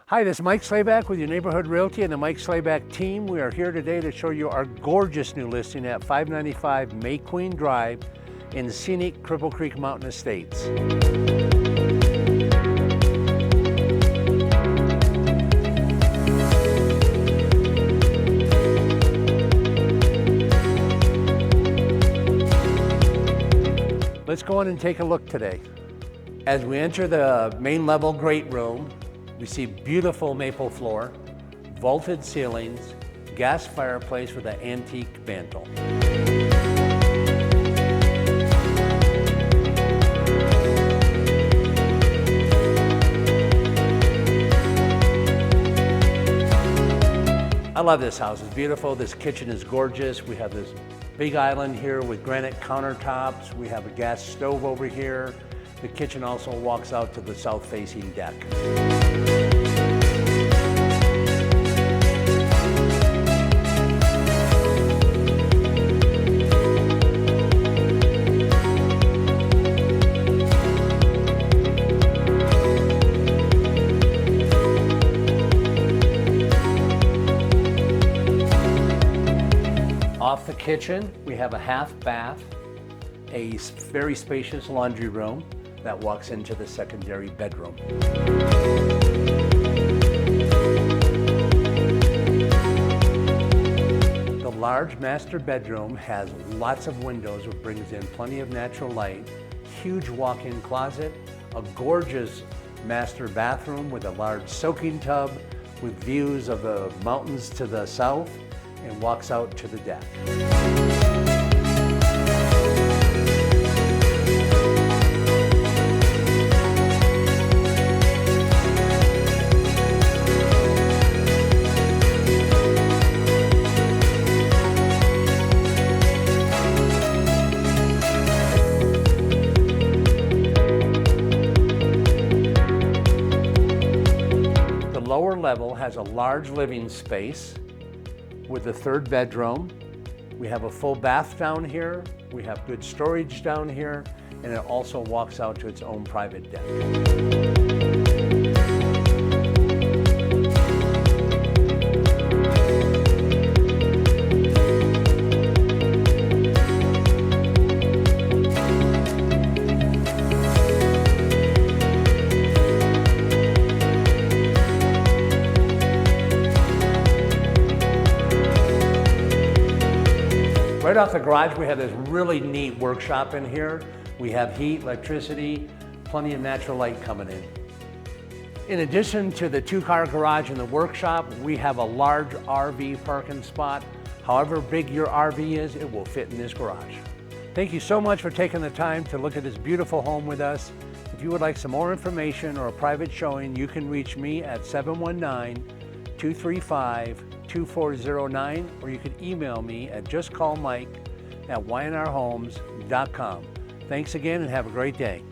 Hi, this is Mike Slayback with your Neighborhood Realty and the Mike Slayback team. We are here today to show you our gorgeous new listing at 595 May Queen Drive in scenic Cripple Creek Mountain Estates. Let's go in and take a look today. As we enter the main level great room, we see beautiful maple floor, vaulted ceilings, gas fireplace with an antique mantel. I love this house. It's beautiful. This kitchen is gorgeous. We have this big island here with granite countertops. We have a gas stove over here. The kitchen also walks out to the south-facing deck. Off the kitchen, we have a half bath, a very spacious laundry room that walks into the secondary bedroom. The large master bedroom has lots of windows, which brings in plenty of natural light, huge walk-in closet, a gorgeous master bathroom with a large soaking tub with views of the mountains to the south, and walks out to the deck. The lower level has a large living space with the third bedroom. We have a full bath down here. We have good storage down here, and it also walks out to its own private deck. Right off the garage, we have this really neat workshop in here. We have heat, electricity, plenty of natural light coming in. In addition to the two-car garage and the workshop, we have a large RV parking spot. However big your RV is, it will fit in this garage. Thank you so much for taking the time to look at this beautiful home with us. If you would like some more information or a private showing, you can reach me at 719-235-2409, or you can email me at justcallmike@ynrhomes.com. Thanks again and have a great day.